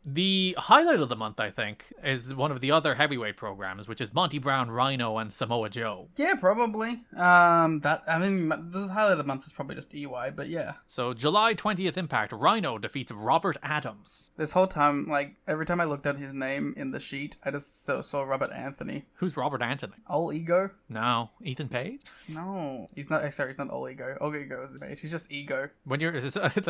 The highlight of the month, I think, is one of the other heavyweight programs, which is Monty Brown, Rhino, and Samoa Joe. Yeah, probably. The highlight of the month is probably just EY, but yeah. So July 20th Impact, Rhino defeats Robert Adams. This whole time, like, every time I looked at his name in the sheet, I just saw Robert Anthony. Who's Robert Anthony? Old Ego? No. Ethan Page? No. He's not, sorry, he's not Old Ego. Old Ego is the page. He's just Ego.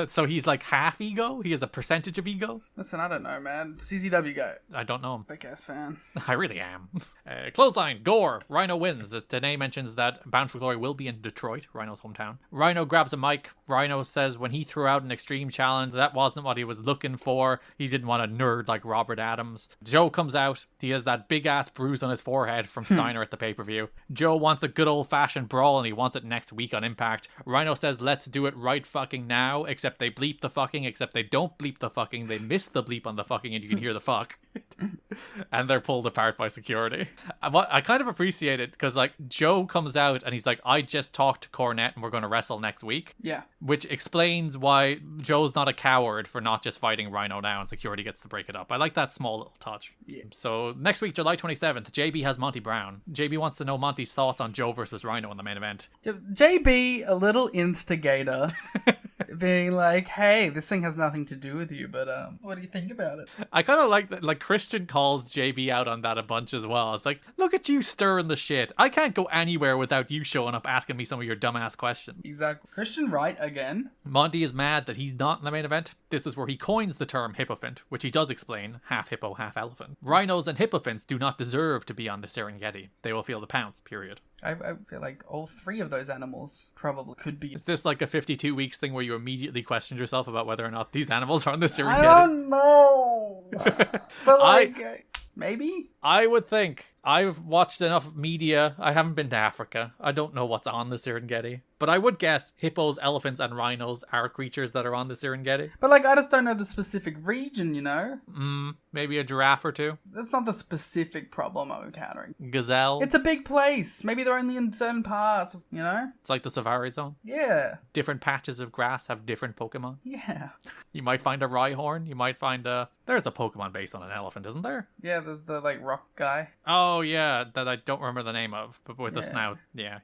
So he's like half ego? He has a percentage of ego? Listen, I don't know, man. CCW guy. I don't know him. Big ass fan. I really am. Clothesline, Gore. Rhino wins as TNA mentions that Bound for Glory will be in Detroit, Rhino's hometown. Rhino grabs a mic. Rhino says when he threw out an extreme challenge, that wasn't what he was looking for. He didn't want a nerd like Robert Adams. Joe comes out. He has that big ass bruise on his forehead from Steiner at the pay-per-view. Joe wants a good old-fashioned brawl and he wants it next week on Impact. Rhino says let's do it right fucking now, except they bleep the fucking, except they don't bleep the fucking, they miss the bleep on the fucking and you can hear the fuck. And they're pulled apart by security. I kind of appreciate it because like Joe comes out and he's like, I just talked to Cornette and we're going to wrestle next week. Yeah. Which explains why Joe's not a coward for not just fighting Rhino now and security gets to break it up. I like that small little touch. Yeah. So next week, July 27th, JB has Monty Brown. JB wants to know Monty's thoughts on Joe versus Rhino in the main event. JB, a little instigator. Being like, hey, this thing has nothing to do with you, but what do you think about it? I kind of like that. Like Christian calls JB out on that a bunch as well. It's like, look at you stirring the shit. I can't go anywhere without you showing up asking me some of your dumbass questions. Exactly. Christian Wright again. Monty is mad that he's not in the main event. This is where he coins the term hippofint, which he does explain, half hippo, half elephant. Rhinos and hippofints do not deserve to be on the Serengeti. They will feel the pounce, period. I feel like all three of those animals probably could be. Is this like a 52 weeks thing where you immediately questioned yourself about whether or not these animals are on the Serengeti? I don't know. But like, maybe? I would think. I've watched enough media. I haven't been to Africa. I don't know what's on the Serengeti. But I would guess hippos, elephants, and rhinos are creatures that are on the Serengeti. But like, I just don't know the specific region, you know? Maybe a giraffe or two. That's not the specific problem I'm encountering. Gazelle. It's a big place. Maybe they're only in certain parts, you know? It's like the Safari Zone. Yeah. Different patches of grass have different Pokemon. Yeah. You might find a Rhyhorn. You might find a... There's a Pokemon based on an elephant, isn't there? Yeah, there's the like rock guy. Oh, yeah. That I don't remember the name of, but with the snout. Yeah.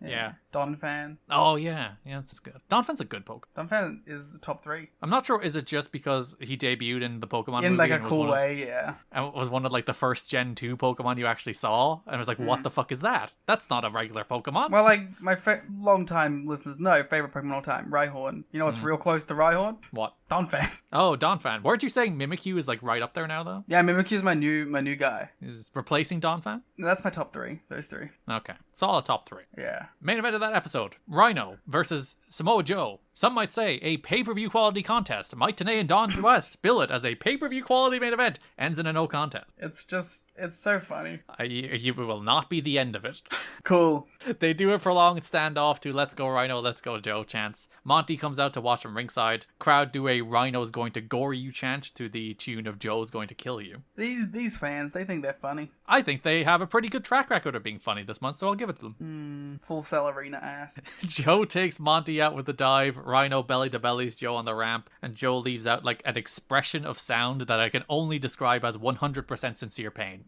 Donphan. Oh, yeah. Yeah, that's good. Donphan's a good Poke. Donphan is top 3. I'm not sure, is it just because he debuted in the Pokemon movie? In like a and was cool one of- way, yeah. And was one of like the first Gen 2 Pokemon you actually saw? And I was like, what the fuck is that? That's not a regular Pokemon. Well, like, my long-time listeners know, favorite Pokemon of all time, Rhyhorn. You know what's real close to Rhyhorn? What? Donphan. Oh, Donphan. Weren't you saying Mimikyu is like right up there now, though? Yeah, Mimikyu's my new guy. Is replacing Donphan? That's my top 3. Those 3. Okay. Solid top 3. Yeah. Main event of that episode, Rhino versus Samoa Joe. Some might say a pay-per-view quality contest. Mike Tenay and Don West bill it as a pay-per-view quality main event. Ends in a no contest. It's so funny. You will not be the end of it. Cool. They do a prolonged standoff to Let's Go Rhino, Let's Go Joe chants. Monty comes out to watch from ringside. Crowd do a Rhino's going to gore you chant to the tune of Joe's going to kill you. These fans, they think they're funny. I think they have a pretty good track record of being funny this month, so I'll give it to them. Full Cell Arena ass. Joe takes Monty out with the dive. Rhino belly to bellies Joe on the ramp, and Joe leaves out like an expression of sound that I can only describe as 100% sincere pain.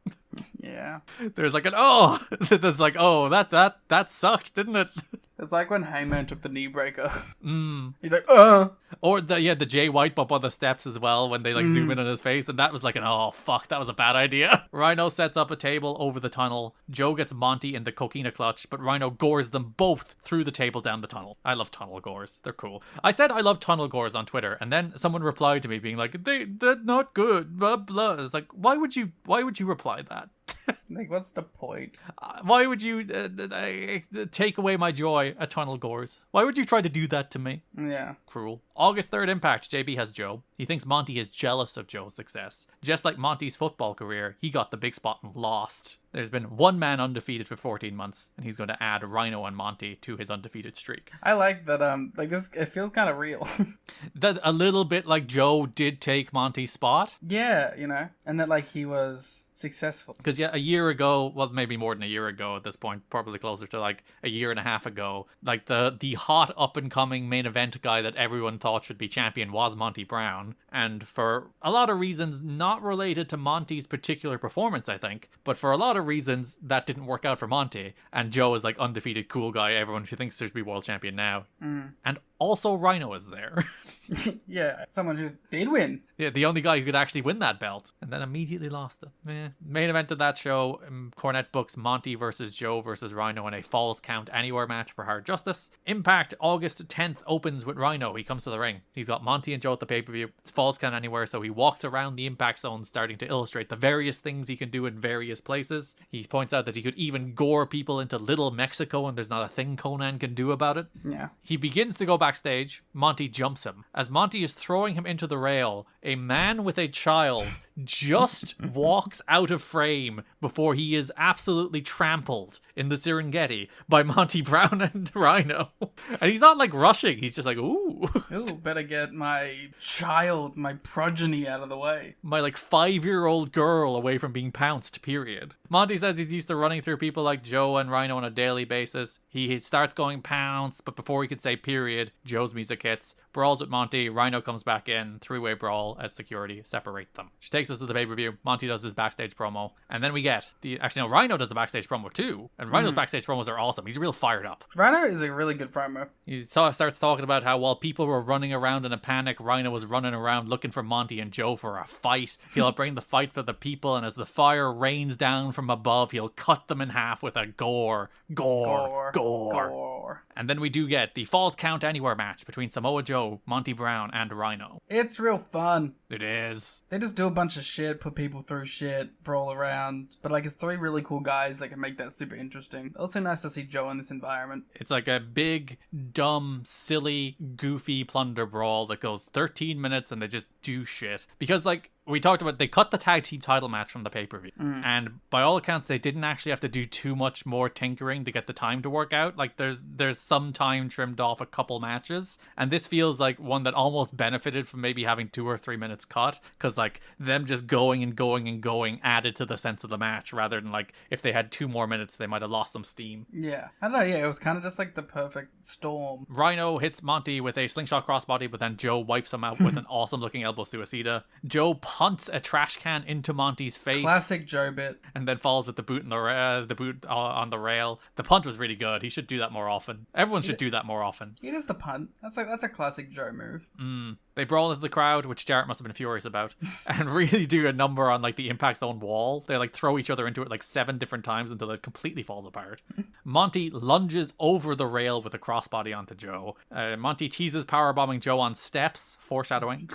Yeah. There's like an oh, there's like oh that sucked, didn't it? It's like when Hangman took the knee breaker. He's like, Or the Jay White bump on the steps as well when they like zoom in on his face, and that was like an oh fuck, that was a bad idea. Rhino sets up a table over the tunnel. Joe gets Monty in the coquina clutch, but Rhino gores them both through the table down the tunnel. I love tunnel gores. They're cool. I said I love tunnel gores on Twitter, and then someone replied to me being like, they're not good, blah blah. It's like, why would you reply that? like, what's the point? Why would you take away my joy at tunnel gores? Why would you try to do that to me? Yeah. Cruel. August 3rd Impact, JB has Joe. He thinks Monty is jealous of Joe's success. Just like Monty's football career, he got the big spot and lost. There's been one man undefeated for 14 months, and he's going to add Rhino and Monty to his undefeated streak. I like that, like this, it feels kind of real. That a little bit like Joe did take Monty's spot. Yeah, you know, and that like he was successful. Because a year ago, well, maybe more than a year ago at this point, probably closer to like a year and a half ago, like the hot up and coming main event guy that everyone thought should be champion was Monty Brown. And for a lot of reasons not related to Monty's particular performance, I think, but for a lot of reasons that didn't work out for Monty. And Joe is like undefeated cool guy, everyone who thinks there's be world champion now. And also Rhino is there. Yeah, someone who did win. Yeah, the only guy who could actually win that belt, and then immediately lost it. Main event of that show, Cornette books Monty versus Joe versus Rhino in a Falls Count Anywhere match for Hard Justice. Impact August 10th opens with Rhino. He comes to the ring. He's got Monty and Joe at the pay-per-view. It's Falls Count Anywhere, so he walks around the Impact Zone starting to illustrate the various things he can do in various places. He points out that he could even gore people into Little Mexico, and there's not a thing Conan can do about it. Yeah. He begins to go backstage. Monty jumps him. As Monty is throwing him into the rail, a man with a child just walks out of frame before he is absolutely trampled in the Serengeti by Monty Brown and Rhino. And he's not like rushing, he's just like, ooh. Ooh, better get my child, my progeny out of the way. My like 5-year-old girl away from being pounced, period. Monty says he's used to running through people like Joe and Rhino on a daily basis. He starts going pounce, but before he could say period, Joe's music hits. Brawls with Monty, Rhino comes back in, 3-way brawl as security separate them. She takes us to the pay-per-view. Monty does his backstage promo, and then we get Rhino does a backstage promo too, and Rhino's backstage promos are awesome. He's real fired up. Rhino is a really good promo. He starts talking about how while people were running around in a panic, Rhino was running around looking for Monty and Joe for a fight. He'll bring the fight for the people, and as the fire rains down from above, he'll cut them in half with a gore. And then we do get the Falls Count Anywhere match between Samoa Joe, Monty Brown, and Rhino. It's real fun. It is. They just do a bunch of shit, put people through shit, brawl around. But like, it's 3 really cool guys that can make that super interesting. Also nice to see Joe in this environment. It's like a big, dumb, silly, goofy plunder brawl that goes 13 minutes and they just do shit. Because like, we talked about, they cut the tag team title match from the pay-per-view. And by all accounts, they didn't actually have to do too much more tinkering to get the time to work out. Like, there's some time trimmed off a couple matches. And this feels like one that almost benefited from maybe having 2 or 3 minutes cut. Because, like, them just going and going and going added to the sense of the match. Rather than, like, if they had 2 more minutes, they might have lost some steam. Yeah. I don't know, yeah, it was kind of just like the perfect storm. Rhino hits Monty with a slingshot crossbody, but then Joe wipes him out with an awesome-looking elbow suicida. Joe punts a trash can into Monty's face. Classic Joe bit. And then falls with the boot in the boot on the rail. The punt was really good. He should do that more often. Everyone should do that more often. He does the punt. That's a classic Joe move. They brawl into the crowd, which Jarrett must have been furious about, and really do a number on like the Impact Zone wall. They like throw each other into it like 7 different times until it completely falls apart. Monty lunges over the rail with a crossbody onto Joe. Monty teases powerbombing Joe on steps, foreshadowing.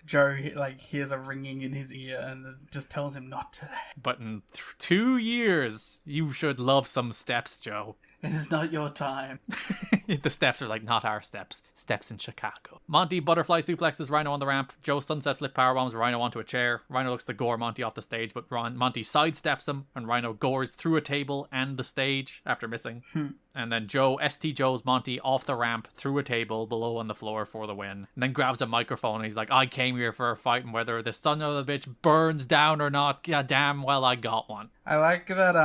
Joe like hears a ringing in his ear and just tells him not to. But in 2 years, you should love some steps, Joe. It is not your time. The steps are like, not our steps. Steps in Chicago. Monty butterfly suplexes Rhino on the ramp. Joe sunset flip powerbombs Rhino onto a chair. Rhino looks to gore Monty off the stage, but Monty sidesteps him, and Rhino gores through a table and the stage after missing. And then ST Joe's Monty off the ramp through a table below on the floor for the win. And then grabs a microphone and he's like, I came here for a fight, and whether the son of the bitch burns down or not, god damn well I got one. I like that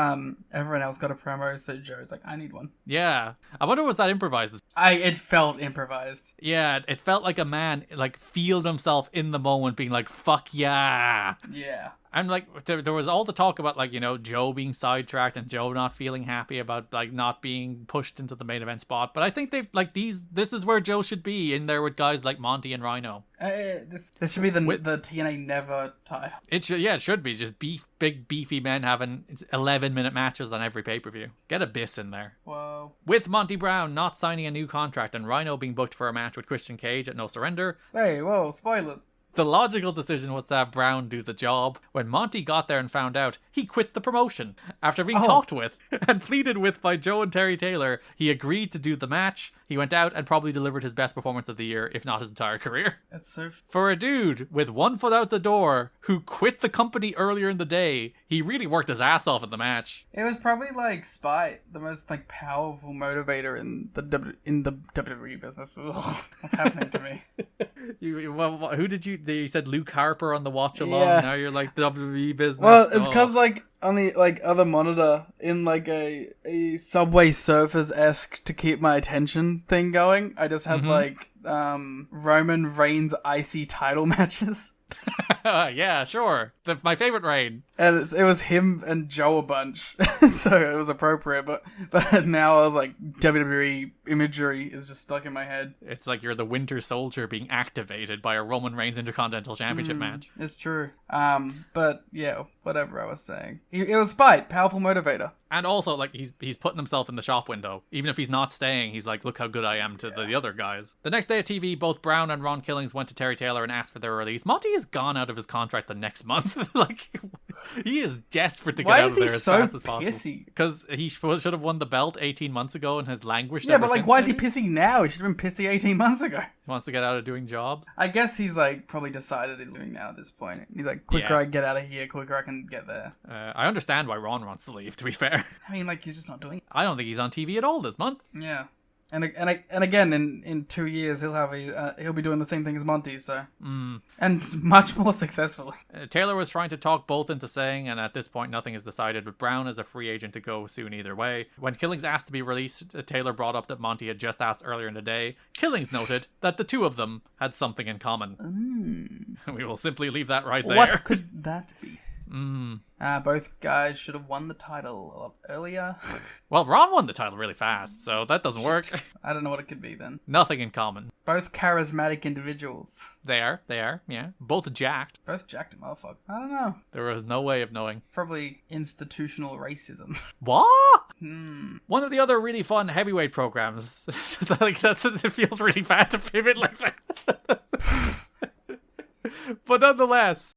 everyone else got a promo, so Joe's like, I need one. Yeah. I wonder was that improvised? It felt improvised. Yeah, it felt like a man like feeled himself in the moment being like, fuck yeah. Yeah. And like there was all the talk about like, you know, Joe being sidetracked and Joe not feeling happy about like not being pushed into the main event spot. But I think they've like this is where Joe should be, in there with guys like Monty and Rhino. This should be the TNA Never title. It should be just big beefy men having 11-minute matches on every pay-per-view. Get Abyss in there. Whoa. With Monty Brown not signing a new contract and Rhino being booked for a match with Christian Cage at No Surrender. Hey, whoa, spoiler. The logical decision was to have Brown do the job. When Monty got there and found out, he quit the promotion. After being talked with and pleaded with by Joe and Terry Taylor, he agreed to do the match. He went out and probably delivered his best performance of the year, if not his entire career. That's so... For a dude with one foot out the door who quit the company earlier in the day, he really worked his ass off in the match. It was probably like spite, the most like powerful motivator in the WWE business. Ugh, what's happening to me? Who did you said Luke Harper on the watch along? Yeah. Now you're like WWE business. Well, it's because like on the like other monitor in like a Subway Surfers-esque to keep my attention thing going, I just had like Roman Reigns icy title matches. Yeah, sure. My favorite Reign. And it was him and Joe a bunch, so it was appropriate. But now I was like, WWE imagery is just stuck in my head. It's like you're the Winter Soldier being activated by a Roman Reigns Intercontinental Championship match. It's true. But yeah, whatever I was saying, it was spite, powerful motivator. And also, like, he's putting himself in the shop window. Even if he's not staying, he's like, look how good I am to the other guys. The next day at TV, both Brown and Ron Killings went to Terry Taylor and asked for their release. Monty is gone out of his contract the next month. Like, he is desperate to get out of there as fast as possible. Pissy? Because he should have won the belt 18 months ago and has languished. Yeah, ever but like, since, why is maybe? he pissy now? He should have been pissy 18 months ago. He wants to get out of doing jobs. I guess he's like probably decided he's doing now at this point. He's like, quicker I get out of here, quicker I can get there. I understand why Ron wants to leave, to be fair. I mean, like, he's just not doing it. I don't think he's on TV at all this month. Yeah. And again, in 2 years, he'll be doing the same thing as Monty, so. And much more successfully. Taylor was trying to talk both into saying, and at this point nothing is decided, but Brown is a free agent to go soon either way. When Killings asked to be released, Taylor brought up that Monty had just asked earlier in the day. Killings noted that the two of them had something in common. We will simply leave that right there. What could that be? Both guys should have won the title a lot earlier. Well, Ron won the title really fast, so that doesn't work. I don't know what it could be then. Nothing in common. Both charismatic individuals. They are, yeah. Both jacked. Both jacked motherfucker. I don't know. There was no way of knowing. Probably institutional racism. What? One of the other really fun heavyweight programs. Like, it feels really bad to pivot like that. But nonetheless,